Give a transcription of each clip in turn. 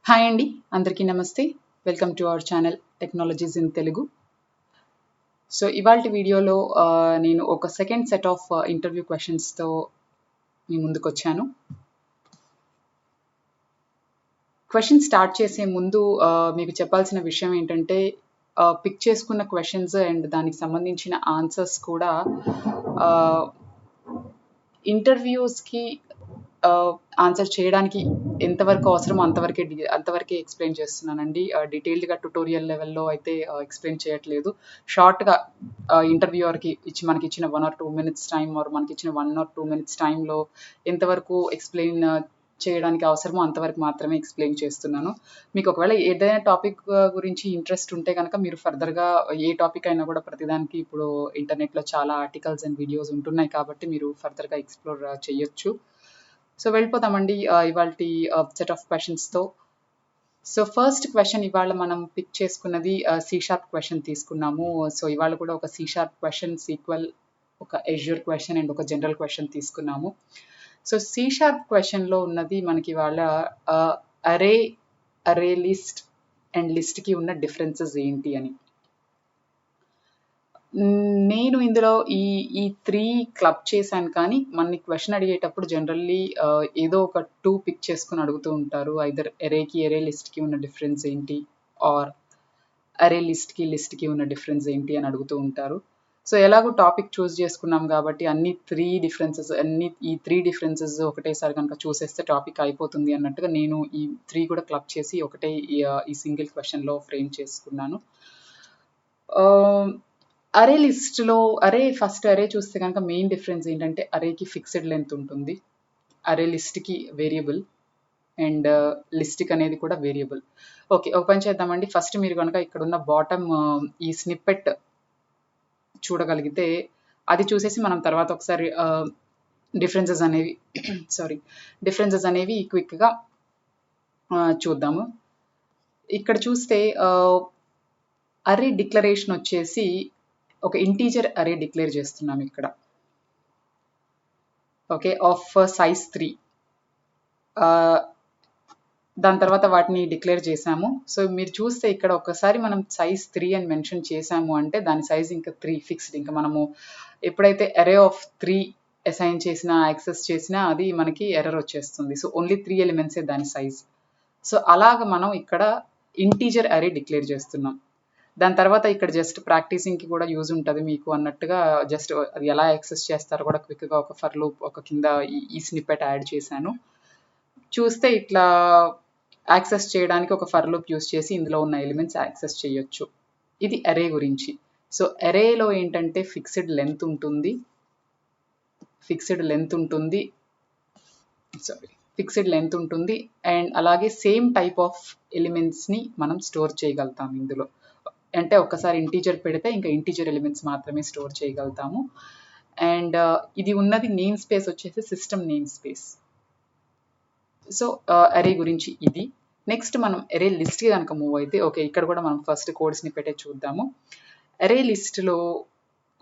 Hi అండి, అందరికీ నమస్తే. Welcome to our channel technologies in Telugu. So ఇవాల్టి వీడియోలో నేను ఒక సెకండ్ సెట్ ఆఫ్ ఇంటర్వ్యూ క్వశ్చన్స్తో మీ ముందుకు వచ్చాను. క్వశ్చన్ స్టార్ట్ చేసే ముందు మీకు చెప్పాల్సిన విషయం ఏంటంటే, పిక్ చేసుకున్న క్వశ్చన్స్ అండ్ దానికి సంబంధించిన ఆన్సర్స్ కూడా ఇంటర్వ్యూస్కి ఆన్సర్ చేయడానికి ఎంతవరకు అవసరమో అంతవరకే ఎక్స్ప్లెయిన్ చేస్తున్నానండి. డీటెయిల్డ్గా ట్యుటోరియల్ లెవెల్లో అయితే ఎక్స్ప్లెయిన్ చేయట్లేదు. షార్ట్గా ఇంటర్వ్యూవర్కి మనకి ఇచ్చిన 1 or 2 minutes టైం మనకి ఇచ్చిన 1 or 2 minutes టైంలో ఎంతవరకు ఎక్స్ప్లెయిన్ చేయడానికి అవసరమో అంతవరకు మాత్రమే ఎక్స్ప్లెయిన్ చేస్తున్నాను. మీకు ఒకవేళ ఏదైనా టాపిక్ గురించి ఇంట్రెస్ట్ ఉంటే కనుక మీరు ఫర్దర్గా ఏ టాపిక్ అయినా కూడా ప్రతిదానికి ఇప్పుడు ఇంటర్నెట్లో చాలా ఆర్టికల్స్ అండ్ వీడియోస్ ఉంటున్నాయి కాబట్టి మీరు ఫర్దర్గా ఎక్స్ప్లోర్ చేయొచ్చు. సో వెళ్ళిపోతామండి ఇవాల్టి సెట్ ఆఫ్ క్వశ్చన్స్తో. సో ఫస్ట్ క్వశ్చన్ ఇవాళ మనం పిక్ చేసుకున్నది C# క్వశ్చన్ తీసుకున్నాము. సో ఇవాళ కూడా ఒక C# క్వశ్చన్, సీక్వెల్, ఒక ఎజ్యూర్ క్వశ్చన్ అండ్ ఒక జనరల్ క్వశ్చన్ తీసుకున్నాము. సో C# క్వశ్చన్లో ఉన్నది మనకి ఇవాళ అరే లిస్ట్ అండ్ లిస్ట్కి ఉన్న డిఫరెన్సెస్ ఏంటి అని. నేను ఇందులో ఈ 3 క్లబ్ చేశాను, కానీ మనని క్వశ్చన్ అడిగేటప్పుడు జనరల్లీ ఏదో ఒక 2 పిక్ చేసుకుని అడుగుతూ ఉంటారు. ఐదర్ అరే లిస్ట్కి ఉన్న డిఫరెన్స్ ఏంటి, ఆర్ అరే లిస్ట్కి ఉన్న డిఫరెన్స్ ఏంటి అని అడుగుతూ ఉంటారు. సో ఎలాగో టాపిక్ చూస్ చేసుకున్నాం కాబట్టి ఈ 3 డిఫరెన్సెస్ ఒకటేసారి కనుక చూసేస్తే టాపిక్ అయిపోతుంది అన్నట్టుగా నేను ఈ 3 కూడా క్లబ్ చేసి ఒకటే ఈ సింగిల్ క్వశ్చన్లో ఫ్రేమ్ చేసుకున్నాను. అరే లిస్ట్లో ఫస్ట్ అరే చూస్తే కనుక మెయిన్ డిఫరెన్స్ ఏంటంటే అరేకి ఫిక్స్డ్ లెంత్ ఉంటుంది, అరే లిస్ట్కి వేరియబుల్ అండ్ లిస్ట్కి అనేది కూడా వేరియబుల్. ఓకే, ఒక పని చేద్దామండి. ఫస్ట్ మీరు కనుక ఇక్కడ ఉన్న బాటమ్ ఈ స్నిప్పెట్ చూడగలిగితే అది చూసేసి మనం తర్వాత ఒకసారి డిఫరెన్సెస్ అనేవి క్విక్గా చూద్దాము. ఇక్కడ చూస్తే అరే డిక్లరేషన్ వచ్చేసి ఒక ఇంటీజర్ అరే డిక్లేర్ చేస్తున్నాం ఇక్కడ. Okay, of size 3. దాని తర్వాత వాటిని డిక్లేర్ చేసాము. సో మీరు చూస్తే ఇక్కడ ఒకసారి మనం సైజ్ 3 అని మెన్షన్ చేసాము అంటే దాని సైజ్ ఇంకా 3 ఫిక్స్డ్. ఇంకా మనము ఎప్పుడైతే అరే ఆఫ్ 3 అసైన్ చేసినా, యాక్సెస్ చేసినా అది మనకి ఎర్రర్ వచ్చేస్తుంది. సో ఓన్లీ 3 ఎలిమెంట్సే దాని సైజ్. సో అలాగ మనం ఇక్కడ ఇంటీజర్ అరే డిక్లేర్ చేస్తున్నాం. దాని తర్వాత ఇక్కడ జస్ట్ ప్రాక్టీసింగ్కి కూడా యూజ్ ఉంటుంది మీకు అన్నట్టుగా జస్ట్ అది ఎలా యాక్సెస్ చేస్తారో కూడా క్విక్గా ఒక ఫర్ లూప్ ఒక కింద ఈ స్నిప్పెట్ యాడ్ చేశాను. చూస్తే ఇట్లా యాక్సెస్ చేయడానికి ఒక ఫర్ లూప్ యూజ్ చేసి ఇందులో ఉన్న ఎలిమెంట్స్ యాక్సెస్ చేయొచ్చు. ఇది అరే గురించి. సో అరేలో ఏంటంటే ఫిక్స్డ్ లెంత్ ఉంటుంది అండ్ అలాగే సేమ్ టైప్ ఆఫ్ ఎలిమెంట్స్ని మనం స్టోర్ చేయగలుగుతాం ఇందులో. అంటే ఒక్కసారి ఇంటీజర్ పెడితే ఇంకా ఇంటీజర్ ఎలిమెంట్స్ మాత్రమే స్టోర్ చేయగలుగుతాము. అండ్ ఇది ఉన్నది నేమ్ స్పేస్ వచ్చేసి సిస్టమ్ నేమ్ స్పేస్. సో అరే గురించి ఇది. నెక్స్ట్ మనం అరే లిస్ట్కి కనుక మూవ్ అయితే, ఓకే ఇక్కడ కూడా మనం ఫస్ట్ కోడ్స్ని పెట్టే చూద్దాము. అరే లిస్ట్లో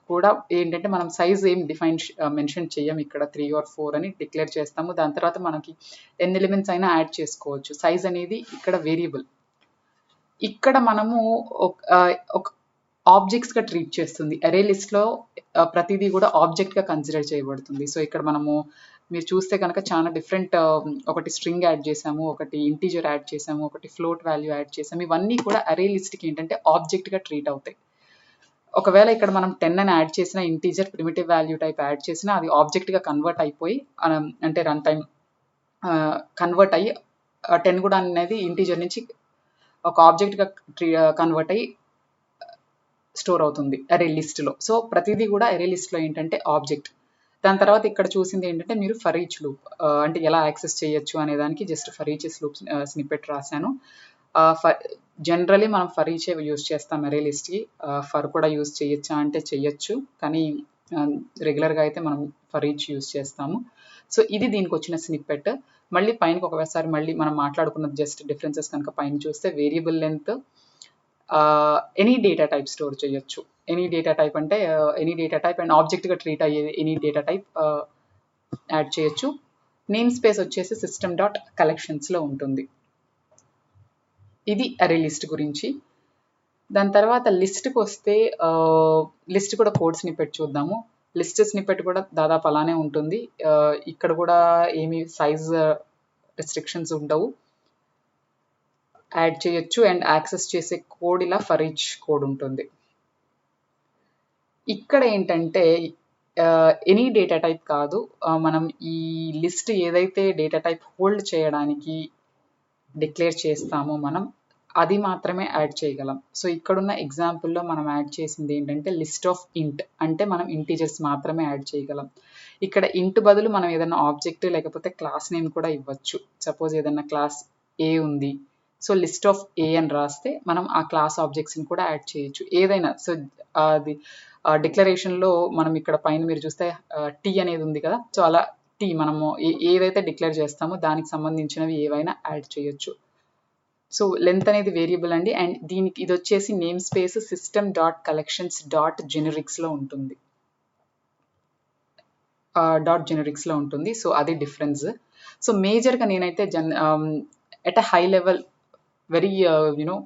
కూడా ఏంటంటే మనం సైజ్ ఏం మెన్షన్ చేయం. ఇక్కడ 3 or 4 అని డిక్లేర్ చేస్తాము. దాని తర్వాత మనకి ఎన్ని ఎలిమెంట్స్ అయినా యాడ్ చేసుకోవచ్చు. సైజ్ అనేది ఇక్కడ వేరియబుల్. ఇక్కడ మనము ఒక ఆబ్జెక్ట్స్గా ట్రీట్ చేస్తుంది. అరే లిస్ట్లో ప్రతిదీ కూడా ఆబ్జెక్ట్గా కన్సిడర్ చేయబడుతుంది. సో ఇక్కడ మీరు చూస్తే కనుక చాలా డిఫరెంట్, ఒకటి స్ట్రింగ్ యాడ్ చేసాము, ఒకటి ఇంటీజర్ యాడ్ చేసాము, ఒకటి ఫ్లోట్ వాల్యూ యాడ్ చేసాము. ఇవన్నీ కూడా అరే లిస్ట్కి ఏంటంటే ఆబ్జెక్ట్గా ట్రీట్ అవుతాయి. ఒకవేళ ఇక్కడ మనం 10 అని యాడ్ చేసిన, integer primitive value type add చేసినా అది ఆబ్జెక్ట్గా కన్వర్ట్ అయిపోయి అంటే రన్ టైం కన్వర్ట్ అయ్యి 10 కూడా అనేది ఇంటీజర్ నుంచి ఒక ఆబ్జెక్ట్గా కన్వర్ట్ అయ్యి స్టోర్ అవుతుంది అరే లిస్ట్లో. సో ప్రతిదీ కూడా అరే లిస్ట్లో ఏంటంటే ఆబ్జెక్ట్. దాని తర్వాత ఇక్కడ చూసింది ఏంటంటే మీరు ఫర్ ఈచ్ లూప్ అంటే ఎలా యాక్సెస్ చేయొచ్చు అనే దానికి just for each loop snippet రాశాను. జనరలీ మనం ఫర్ ఈచే యూజ్ చేస్తాం అరే లిస్ట్కి. ఫర్ కూడా యూజ్ చేయొచ్చా అంటే చెయ్యొచ్చు, కానీ రెగ్యులర్గా అయితే మనం ఫర్ ఈచ్ యూజ్ చేస్తాము. సో ఇది దీనికి వచ్చిన స్నిప్పెట్. మళ్ళీ పైనకి ఒకసారి మళ్ళీ మనం మాట్లాడుకున్న జస్ట్ డిఫరెన్సెస్ కనుక పైన చూస్తే variable length, any data type store చేయొచ్చు. ఎనీ డేటా టైప్ అంటే ఎనీ డేటా టైప్ అండ్ ఆబ్జెక్ట్గా ట్రీట్ అయ్యే ఎనీ డేటా టైప్ యాడ్ చేయొచ్చు. నేమ్ స్పేస్ వచ్చేసి సిస్టమ్ డాట్ కలెక్షన్స్లో ఉంటుంది. ఇది అరే లిస్ట్ గురించి. దాని తర్వాత లిస్ట్కి వస్తే లిస్ట్ కూడా కోడ్ స్నిప్పెట్ చూద్దాము. లిస్ట్ స్నిప్పెట్ కూడా దాదాపు అలానే ఉంటుంది. ఇక్కడ కూడా ఏమి సైజ్ రెస్ట్రిక్షన్స్ ఉండవు. యాడ్ చేయొచ్చు అండ్ యాక్సెస్ చేసే కోడ్ ఇలా ఫర్ ఈచ్ కోడ్ ఉంటుంది. ఇక్కడ ఏంటంటే ఎనీ డేటా టైప్ కాదు, మనం ఈ లిస్ట్ ఏదైతే డేటా టైప్ హోల్డ్ చేయడానికి డిక్లేర్ చేస్తామో మనం అది మాత్రమే యాడ్ చేయగలం. సో ఇక్కడున్న ఎగ్జాంపుల్లో మనం యాడ్ చేసింది ఏంటంటే లిస్ట్ ఆఫ్ ఇంట్, అంటే మనం ఇంటీజర్స్ మాత్రమే యాడ్ చేయగలం. ఇక్కడ ఇంట్ బదులు మనం ఏదైనా ఆబ్జెక్ట్ లేకపోతే క్లాస్ నేమ్ కూడా ఇవ్వచ్చు. సపోజ్ ఏదైనా క్లాస్ ఏ ఉంది, సో లిస్ట్ ఆఫ్ ఏ అని రాస్తే మనం ఆ క్లాస్ ఆబ్జెక్ట్స్ని కూడా యాడ్ చేయొచ్చు ఏదైనా. సో అది డిక్లరేషన్లో మనం ఇక్కడ పైన మీరు చూస్తే టీ అనేది ఉంది కదా, సో అలా టీ మనము ఏదైతే డిక్లేర్ చేస్తామో దానికి సంబంధించినవి ఏవైనా యాడ్ చేయొచ్చు. సో లెంత్ అనేది వేరియబుల్ అండి, అండ్ దీనికి ఇది వచ్చేసి namespace system dot collections dot జెనరిక్స్లో ఉంటుంది, జెనరిక్స్లో ఉంటుంది. సో అది డిఫరెన్స్. సో మేజర్గా నేనైతే at a high level very you know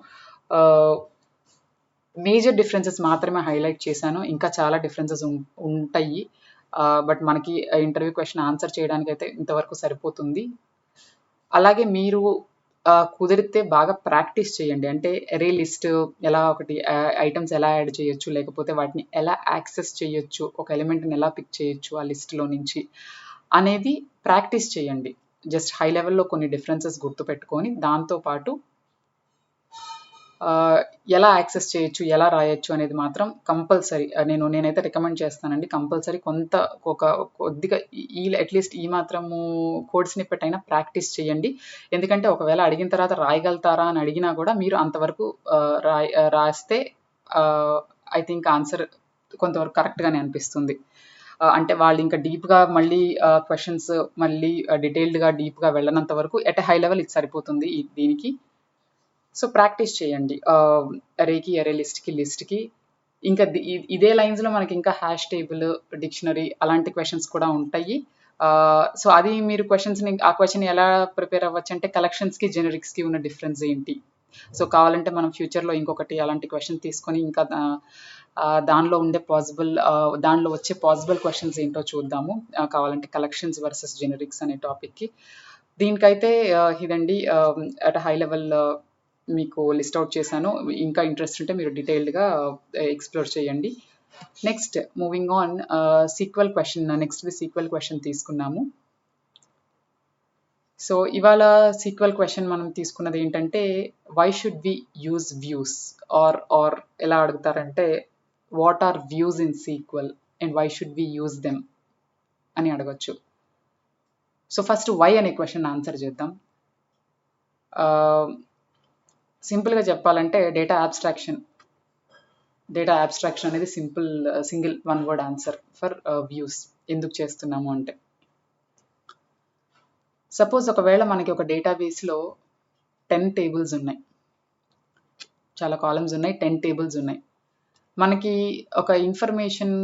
major differences మాత్రమే హైలైట్ చేశాను. ఇంకా చాలా డిఫరెన్సెస్ ఉంటాయి, బట్ మనకి ఇంటర్వ్యూ క్వశ్చన్ ఆన్సర్ చేయడానికి అయితే ఇంతవరకు సరిపోతుంది. అలాగే మీరు కుదిరితే బాగా ప్రాక్టీస్ చేయండి. అంటే అరే లిస్ట్ ఎలా ఒకటి ఐటమ్స్ ఎలా యాడ్ చేయొచ్చు, లేకపోతే వాటిని ఎలా యాక్సెస్ చేయొచ్చు, ఒక ఎలిమెంట్ని ఎలా పిక్ చేయొచ్చు ఆ లిస్ట్లో నుంచి అనేది ప్రాక్టీస్ చేయండి. జస్ట్ హై లెవెల్లో కొన్ని డిఫరెన్సెస్ గుర్తుపెట్టుకొని దాంతోపాటు ఎలా యాక్సెస్ చేయొచ్చు, ఎలా రాయొచ్చు అనేది మాత్రం కంపల్సరీ నేనైతే రికమెండ్ చేస్తానండి. కంపల్సరీ కొద్దిగా అట్లీస్ట్ ఈ మాత్రము కోడ్ స్నిప్పెట్ అయినా ప్రాక్టీస్ చేయండి. ఎందుకంటే ఒకవేళ అడిగిన తర్వాత రాయగలుగుతారా అని అడిగినా కూడా మీరు అంతవరకు రాస్తే ఐ థింక్ ఆన్సర్ కొంతవరకు కరెక్ట్గానే అనిపిస్తుంది. అంటే వాళ్ళు ఇంకా డీప్గా మళ్ళీ క్వశ్చన్స్ మళ్ళీ డీటెయిల్డ్గా డీప్గా వెళ్ళనంత వరకు ఎట్ హై లెవెల్ ఇది సరిపోతుంది దీనికి. సో ప్రాక్టీస్ చేయండి అరేకి, అరే లిస్ట్కి. ఇంకా ఇదే లైన్స్లో మనకి ఇంకా హ్యాష్ టేబుల్, డిక్షనరీ అలాంటి క్వశ్చన్స్ కూడా ఉంటాయి. సో అది మీరు ఆ క్వశ్చన్ ఎలా ప్రిపేర్ అవ్వచ్చు అంటే కలెక్షన్స్కి జెనరిక్స్కి ఉన్న డిఫరెన్స్ ఏంటి. సో కావాలంటే మనం ఫ్యూచర్లో ఇంకొకటి అలాంటి క్వశ్చన్ తీసుకొని ఇంకా దానిలో వచ్చే పాసిబుల్ క్వశ్చన్స్ ఏంటో చూద్దాము. కావాలంటే కలెక్షన్స్ వర్సెస్ జెనరిక్స్ అనే టాపిక్కి. దీనికైతే ఇదండి అట్ హై లెవెల్ మీకు లిస్ట్ అవుట్ చేశాను. ఇంకా ఇంట్రెస్ట్ ఉంటే మీరు డీటెయిల్డ్గా ఎక్స్ప్లోర్ చేయండి. Next moving on, SQL question తీసుకున్నాము. సో ఇవాళ సీక్వెల్ క్వశ్చన్ మనం తీసుకున్నది ఏంటంటే why should we use views, or ఎలా అడుగుతారంటే what are views in SQL and why should we use them అని అడగచ్చు. సో ఫస్ట్ వై అనే క్వశ్చన్ ఆన్సర్ చేద్దాం. సింపుల్గా చెప్పాలంటే డేటా అబ్స్ట్రాక్షన్ అనేది single one word answer for views. ఎందుకు చేస్తున్నాము అంటే సపోజ్ ఒకవేళ మనకి ఒక డేటాబేస్లో 10 టేబుల్స్ ఉన్నాయి, చాలా కాలమ్స్ ఉన్నాయి, 10 టేబుల్స్ ఉన్నాయి. మనకి ఒక ఇన్ఫర్మేషన్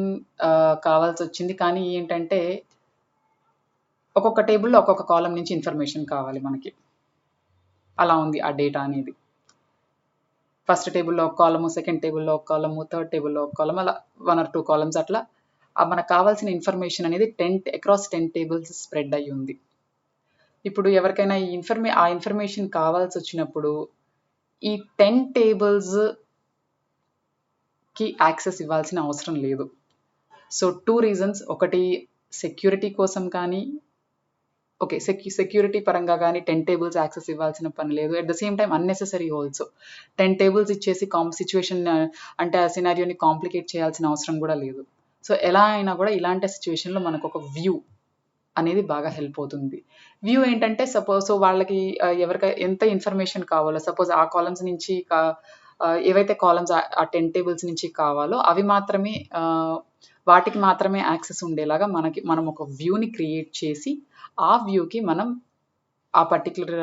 కావాల్సి వచ్చింది, కానీ ఏంటంటే ఒక్కొక్క టేబుల్లో ఒక్కొక్క కాలం నుంచి ఇన్ఫర్మేషన్ కావాలి మనకి. అలా ఉంది ఆ డేటా అనేది. ఫస్ట్ టేబుల్లో ఒక కాలము, సెకండ్ టేబుల్లో ఒక కాలము, థర్డ్ టేబుల్లో ఒక కాలము, అలా 1 or 2 కాలమ్స్ అట్లా మనకు కావాల్సిన ఇన్ఫర్మేషన్ అనేది అక్రాస్ 10 టేబుల్స్ స్ప్రెడ్ అయ్యి ఉంది. ఇప్పుడు ఎవరికైనా ఆ ఇన్ఫర్మేషన్ కావాల్సి వచ్చినప్పుడు ఈ 10 టేబుల్స్కి యాక్సెస్ ఇవ్వాల్సిన అవసరం లేదు. So 2 reasons. ఒకటి సెక్యూరిటీ కోసం కానీ, సెక్యూరిటీ పరంగా కానీ 10 టేబుల్స్ యాక్సెస్ ఇవ్వాల్సిన పని లేదు. At the same time unnecessary also. 10 tables ఇచ్చేసి సిచ్యువేషన్ అంటే ఆ సినారియోని కాంప్లికేట్ చేయాల్సిన అవసరం కూడా లేదు. సో ఎలా అయినా కూడా ఇలాంటి సిచ్యువేషన్లో మనకు ఒక వ్యూ అనేది బాగా హెల్ప్ అవుతుంది. వ్యూ ఏంటంటే సపోజ్ వాళ్ళకి ఎంత ఇన్ఫర్మేషన్ కావాలో, సపోజ్ ఆ కాలమ్స్ నుంచి ఏవైతే కాలమ్స్ ఆ 10 టేబుల్స్ నుంచి కావాలో అవి మాత్రమే వాటికి మాత్రమే యాక్సెస్ ఉండేలాగా మనం ఒక వ్యూని క్రియేట్ చేసి ఆ వ్యూకి మనం ఆ పర్టికులర్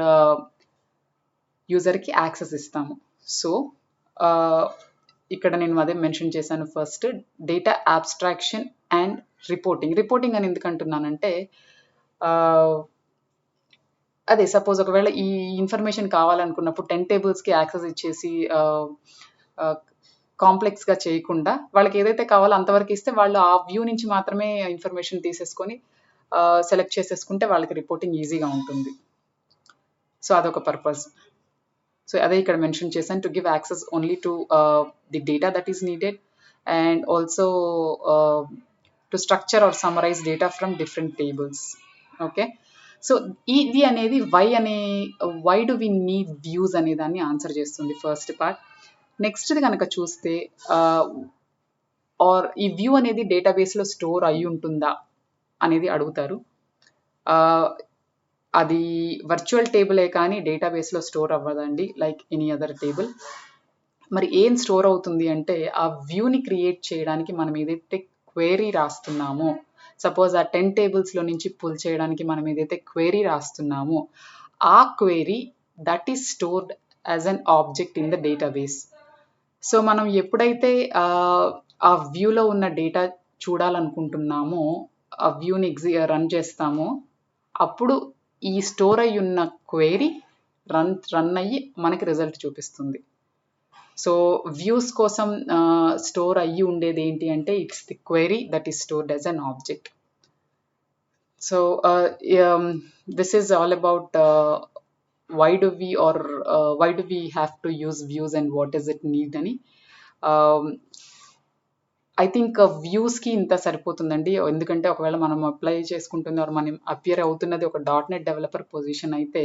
యూజర్కి యాక్సెస్ ఇస్తాము. సో ఇక్కడ నేను అదే మెన్షన్ చేశాను. First data abstraction and reporting అని ఎందుకు అంటున్నానంటే అదే సపోజ్ ఒకవేళ ఈ ఇన్ఫర్మేషన్ కావాలనుకున్నప్పుడు 10 టేబుల్స్‌కి యాక్సెస్ ఇచ్చేసి కాంప్లెక్స్‌గా చేయకుండా వాళ్ళకి ఏదైతే కావాలో అంతవరకు ఇస్తే వాళ్ళు ఆ వ్యూ నుంచి మాత్రమే ఇన్ఫర్మేషన్ తీసేసుకొని సెలెక్ట్ చేసేసుకుంటే వాళ్ళకి రిపోర్టింగ్ ఈజీగా ఉంటుంది. సో అదొక పర్పస్. సో అదే ఇక్కడ మెన్షన్ చేశాను, to give access only to the data that is needed and also to structure or summarize data from different tables. Okay, so ఇది అనేది why do we need views అనే దాన్ని answer చేస్తుంది first part. నెక్స్ట్ది కనుక చూస్తే are ఈ view అనేది డేటాబేస్లో స్టోర్ అయి ఉంటుందా అనేది అడుగుతారు. అది వర్చువల్ టేబులే కానీ డేటాబేస్లో స్టోర్ అవ్వదండి, లైక్ ఎనీ అదర్ టేబుల్. మరి ఏం స్టోర్ అవుతుంది అంటే ఆ వ్యూని క్రియేట్ చేయడానికి మనం ఏదైతే క్వెరీ రాస్తున్నామో, సపోజ్ ఆ 10 టేబుల్స్లో నుంచి పుల్ చేయడానికి మనం ఏదైతే క్వెరీ రాస్తున్నామో ఆ query that is stored as an object in the database. So మనం ఎప్పుడైతే ఆ వ్యూలో ఉన్న డేటా చూడాలనుకుంటున్నామో ఆ వ్యూని రన్ చేస్తామో అప్పుడు ఈ స్టోర్ అయ్యి ఉన్న క్వెరీ రన్ అయ్యి మనకి రిజల్ట్ చూపిస్తుంది. సో వ్యూస్ కోసం స్టోర్ అయ్యి ఉండేది ఏంటి అంటే it's the query that is stored as an object. So this is all about why do we have to use views and what does it need అని. I think వ్యూస్కి ఇంత సరిపోతుందండి, ఎందుకంటే ఒకవేళ మనం అప్లై చేసుకుంటుంది మనం అపియర్ అవుతున్నది ఒక .NET డెవలపర్ పొజిషన్ అయితే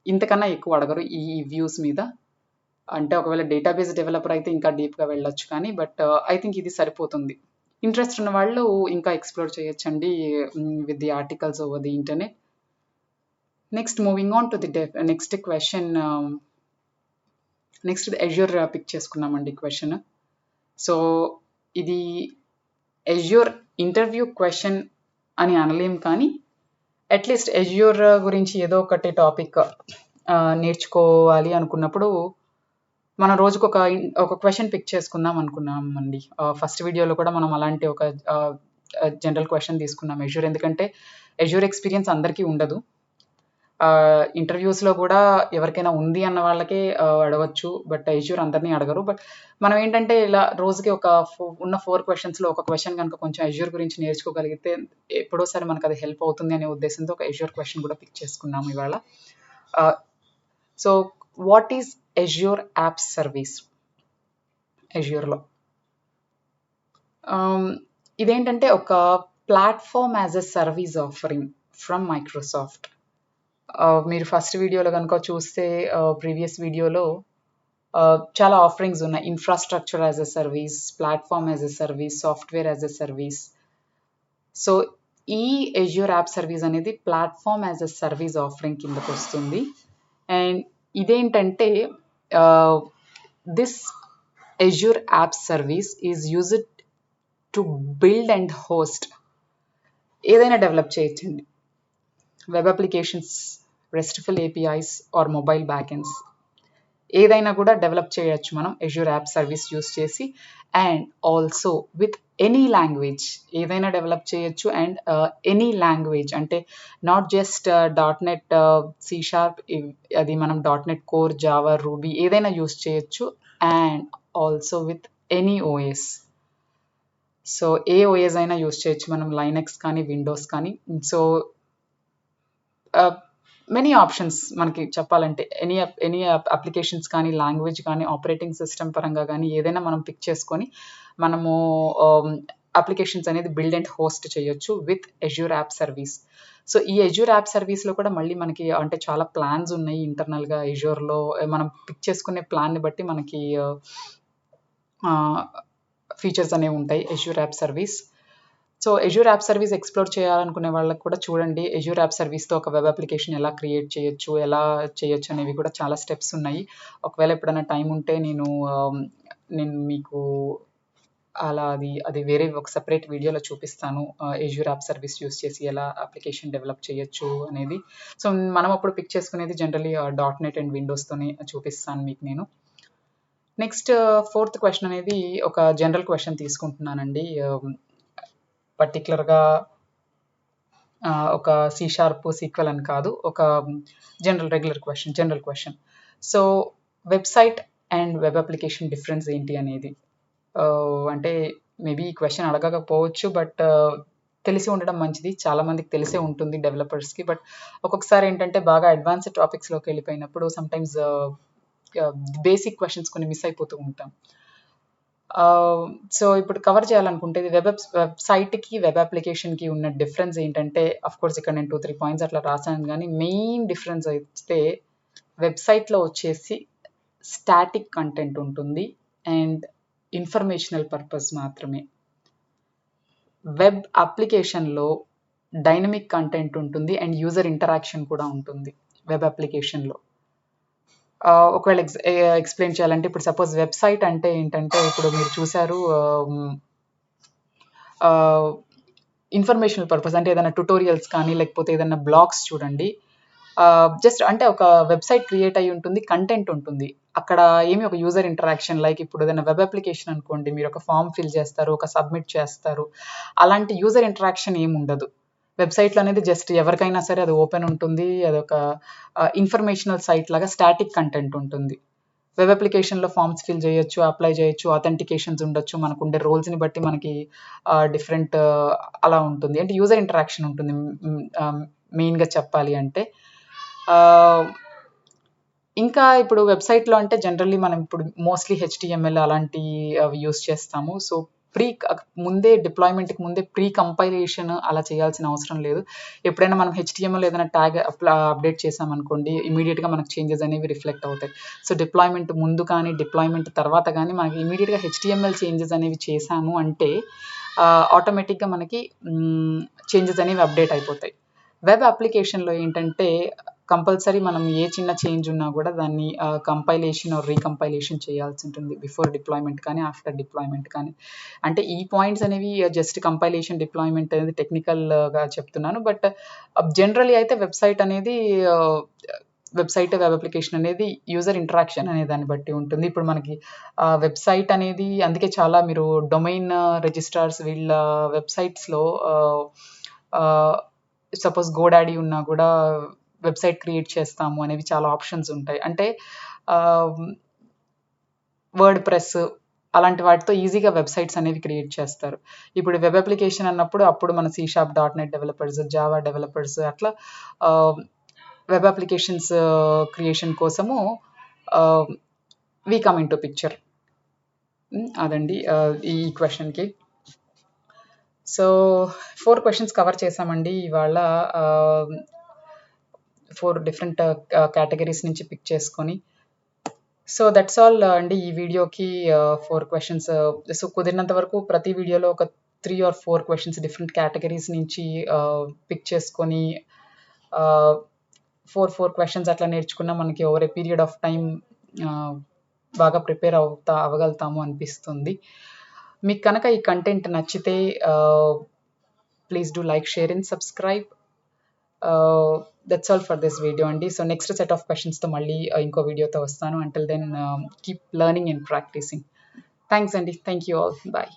ఇంతకన్నా ఎక్కువ అడగరు ఈ వ్యూస్ మీద. అంటే ఒకవేళ డేటాబేస్ డెవలపర్ అయితే ఇంకా డీప్గా వెళ్ళొచ్చు కానీ బట్ ఐ థింక్ ఇది సరిపోతుంది. ఇంట్రెస్ట్ ఉన్న వాళ్ళు ఇంకా ఎక్స్ప్లోర్ చేయొచ్చండి with the articles over the internet. Next moving on to the next question. Next azure pick చేసుకున్నామండి క్వశ్చన్. సో ఇది అజ్యూర్ ఇంటర్వ్యూ క్వశ్చన్ అని అనలేం కానీ అట్లీస్ట్ అజ్యూర్ గురించి ఏదో ఒకటి టాపిక్ నేర్చుకోవాలి అనుకున్నప్పుడు మనం రోజుకు ఒక క్వశ్చన్ పిక్ చేసుకుందాం అనుకున్నామండి. ఫస్ట్ వీడియోలో కూడా మనం అలాంటి ఒక జనరల్ క్వశ్చన్ తీసుకున్నాం అజ్యూర్, ఎందుకంటే అజ్యూర్ ఎక్స్పీరియన్స్ అందరికీ ఉండదు. ఇంటర్వ్యూస్లో కూడా ఎవరికైనా ఉంది అన్న వాళ్ళకే అడగచ్చు, బట్ అజ్యూర్ అందరినీ అడగరు. బట్ మనం ఏంటంటే ఇలా రోజుకి ఉన్న 4 క్వశ్చన్స్లో ఒక క్వశ్చన్ కనుక కొంచెం అజ్యూర్ గురించి నేర్చుకోగలిగితే ఎప్పుడోసారి మనకు అది హెల్ప్ అవుతుంది అనే ఉద్దేశంతో ఒక అజ్యూర్ క్వశ్చన్ కూడా పిక్ చేసుకున్నాము ఇవాళ. So what is Azure app service? అజ్యూర్లో ఇదేంటంటే ఒక platform as a service offering from Microsoft. మీరు ఫస్ట్ వీడియోలో కనుక చూస్తే ప్రీవియస్ వీడియోలో చాలా ఆఫరింగ్స్ ఉన్నాయి. Infrastructure as a service, platform as a service, software as a service. So ఈ అజ్యూర్ యాప్ సర్వీస్ అనేది platform as a service offering కిందకు వస్తుంది. అండ్ ఇదేంటంటే this Azure app service is used to build and host ఏదైనా develop చేయొచ్చండి. Web applications, RESTful APIs or mobile backends ఏదైనా కూడా develop చేయొచ్చు మనం అజ్యూర్ యాప్ సర్వీస్ యూస్ చేసి. And also with any language ఏదైనా డెవలప్ చేయొచ్చు. అండ్ ఎనీ లాంగ్వేజ్ అంటే నాట్ జస్ట్ .NET, C#, అది మనం .NET కోర్, జావా, రూబీ ఏదైనా యూస్ చేయొచ్చు. And also with any OS. So ఏ ఓఎస్ అయినా యూస్ చేయొచ్చు మనం, లైనక్స్ కానీ విండోస్ కానీ. సో మెనీ ఆప్షన్స్ మనకి చెప్పాలంటే ఎనీ అప్లికేషన్స్ కానీ, లాంగ్వేజ్ కానీ, ఆపరేటింగ్ సిస్టమ్ పరంగా కానీ ఏదైనా మనం పిక్ చేసుకొని మనము అప్లికేషన్స్ అనేది బిల్డ్ అండ్ హోస్ట్ చేయొచ్చు with Azure app service. So ఈ అజ్యూర్ యాప్ సర్వీస్లో కూడా మళ్ళీ మనకి అంటే చాలా ప్లాన్స్ ఉన్నాయి ఇంటర్నల్గా అజ్యూర్లో. మనం పిక్ చేసుకునే ప్లాన్ని బట్టి మనకి ఫీచర్స్ అనేవి ఉంటాయి Azure app service. So Azure app service explore చేయాలనుకునే వాళ్ళకి కూడా చూడండి, అజ్యూర్ యాప్ సర్వీస్తో ఒక వెబ్ అప్లికేషన్ ఎలా క్రియేట్ చేయొచ్చు, ఎలా చేయొచ్చు అనేవి కూడా చాలా స్టెప్స్ ఉన్నాయి. ఒకవేళ ఎప్పుడైనా టైం ఉంటే నేను మీకు అలా అది వేరే ఒక సెపరేట్ వీడియోలో చూపిస్తాను, అజ్యూర్ యాప్ సర్వీస్ యూస్ చేసి ఎలా అప్లికేషన్ డెవలప్ చేయొచ్చు అనేది. సో మనం అప్పుడు పిక్ చేసుకునేది జనరలీ .NET అండ్ విండోస్తోనే చూపిస్తాను మీకు నేను. నెక్స్ట్ 4th క్వశ్చన్ అనేది ఒక జనరల్ క్వశ్చన్ తీసుకుంటున్నానండి. పర్టికులర్గా ఒక సి షార్ప్ సీక్వెల్ అని కాదు, ఒక general question. So website and web application difference ఏంటి అనేది, అంటే మేబీ ఈ క్వశ్చన్ అడగకపోవచ్చు, బట్ తెలిసి ఉండడం మంచిది. చాలా మందికి తెలిసే ఉంటుంది డెవలపర్స్కి. బట్ ఒక్కొక్కసారి ఏంటంటే బాగా అడ్వాన్స్డ్ టాపిక్స్లోకి వెళ్ళిపోయినప్పుడు సమ్టైమ్స్ బేసిక్ క్వశ్చన్స్ కొన్ని మిస్ అయిపోతూ ఉంటాం. సో ఇప్పుడు కవర్ చేయాలనుకుంటే వెబ్సైట్కి వెబ్ అప్లికేషన్కి ఉన్న డిఫరెన్స్ ఏంటంటే, కోర్స్ ఇక్కడ నేను 2-3 పాయింట్స్ అట్లా రాసాను, కానీ మెయిన్ డిఫరెన్స్ అయితే వెబ్సైట్లో వచ్చేసి స్టాటిక్ కంటెంట్ ఉంటుంది అండ్ ఇన్ఫర్మేషనల్ పర్పస్ మాత్రమే. వెబ్ అప్లికేషన్లో డైనమిక్ కంటెంట్ ఉంటుంది అండ్ యూజర్ ఇంటరాక్షన్ కూడా ఉంటుంది వెబ్ అప్లికేషన్లో. ఒకవేళ ఎక్స్ప్లెయిన్ చేయాలంటే, ఇప్పుడు సపోజ్ వెబ్సైట్ అంటే ఏంటంటే, ఇప్పుడు మీరు చూసారు ఇన్ఫర్మేషనల్ పర్పస్ అంటే ఏదైనా ట్యుటోరియల్స్ కానీ లేకపోతే ఏదైనా బ్లాగ్స్ చూడండి. జస్ట్ అంటే ఒక వెబ్సైట్ క్రియేట్ అయ్యి ఉంటుంది, కంటెంట్ ఉంటుంది, అక్కడ ఏమి ఒక యూజర్ ఇంటరాక్షన్. లైక్ ఇప్పుడు ఏదైనా వెబ్ అప్లికేషన్ అనుకోండి, మీరు ఒక ఫామ్ ఫిల్ చేస్తారు, ఒక సబ్మిట్ చేస్తారు, అలాంటి యూజర్ ఇంటరాక్షన్ ఏమి ఉండదు. వెబ్సైట్లో అనేది జస్ట్ ఎవరికైనా సరే అది ఓపెన్ ఉంటుంది, అదొక ఇన్ఫర్మేషనల్ సైట్ లాగా స్టాటిక్ కంటెంట్ ఉంటుంది. వెబ్ అప్లికేషన్లో ఫామ్స్ ఫిల్ చేయొచ్చు, అప్లై చేయొచ్చు, అథెంటికేషన్స్ ఉండొచ్చు, మనకు ఉండే రోల్స్ని బట్టి మనకి డిఫరెంట్ అలా ఉంటుంది, అంటే యూజర్ ఇంటరాక్షన్ ఉంటుంది మెయిన్గా చెప్పాలి అంటే. ఇంకా ఇప్పుడు వెబ్సైట్లో అంటే జనరల్లీ మనం ఇప్పుడు మోస్ట్లీ HTML అలాంటి అవి యూస్ చేస్తాము. సో ముందే డిప్లాయ్మెంట్కి ముందే ప్రీ కంపైలేషన్ అలా చేయాల్సిన అవసరం లేదు. ఎప్పుడైనా మనం HTML ఏదైనా ట్యాగ్ అప్డేట్ చేసామనుకోండి, ఇమీడియట్గా మనకు చేంజెస్ అనేవి రిఫ్లెక్ట్ అవుతాయి. సో డిప్లాయ్మెంట్ ముందు కానీ డిప్లాయ్మెంట్ తర్వాత కానీ మనకి ఇమీడియట్గా HTML చేంజెస్ అనేవి చేసాము అంటే ఆటోమేటిక్గా మనకి చేంజెస్ అనేవి అప్డేట్ అయిపోతాయి. వెబ్ అప్లికేషన్లో ఏంటంటే కంపల్సరీ మనం ఏ చిన్న చేంజ్ ఉన్నా కూడా దాన్ని కంపైలేషన్ ఆర్ రీకంపైలేషన్ చేయాల్సి ఉంటుంది బిఫోర్ డిప్లాయ్మెంట్ కానీ ఆఫ్టర్ డిప్లాయ్మెంట్ కానీ. అంటే ఈ పాయింట్స్ అనేవి జస్ట్ కంపైలేషన్ డిప్లాయ్మెంట్ అనేది టెక్నికల్గా చెప్తున్నాను. బట్ జనరలీ అయితే వెబ్సైట్ అనేది వెబ్ అప్లికేషన్ అనేది యూజర్ ఇంటరాక్షన్ అనే దాన్ని బట్టి ఉంటుంది. ఇప్పుడు మనకి వెబ్సైట్ అనేది అందుకే చాలా మీరు డొమైన్ రిజిస్ట్రార్స్ వీళ్ళ వెబ్సైట్స్లో సపోజ్ గోడాడీ ఉన్నా కూడా వెబ్సైట్ క్రియేట్ చేస్తాము అనేవి చాలా ఆప్షన్స్ ఉంటాయి. అంటే వర్డ్ ప్రెస్ అలాంటి వాటితో ఈజీగా వెబ్సైట్స్ అనేవి క్రియేట్ చేస్తారు. ఇప్పుడు వెబ్ అప్లికేషన్ అన్నప్పుడు అప్పుడు మన C# .NET developers, Java developers అట్లా వెబ్ అప్లికేషన్స్ క్రియేషన్ కోసము we come in to picture. అదండి ఈ క్వశ్చన్కి. సో 4 క్వశ్చన్స్ కవర్ చేసామండి ఇవాళ. 4 డిఫరెంట్ కేటగిరీస్ నుంచి పిక్ చేసుకొని. సో దట్స్ ఆల్ అండి ఈ వీడియోకి. 4 క్వశ్చన్స్. సో కుదిరినంత వరకు ప్రతి వీడియోలో ఒక 3 or 4 క్వశ్చన్స్ డిఫరెంట్ కేటగిరీస్ నుంచి పిక్ చేసుకొని 4 క్వశ్చన్స్ అట్లా నేర్చుకున్నా మనకి over a period of time బాగా ప్రిపేర్ అవ్వగలుగుతాము అనిపిస్తుంది. మీకు కనుక ఈ కంటెంట్ నచ్చితే please do like, share and subscribe. That's all for this video అండి. సో నెక్స్ట్ సెట్ ఆఫ్ క్వశ్చన్స్తో మళ్ళీ ఇంకో వీడియోతో వస్తాను. Until then keep learning and practicing. Thanks అండి. Thank you all. బాయ్.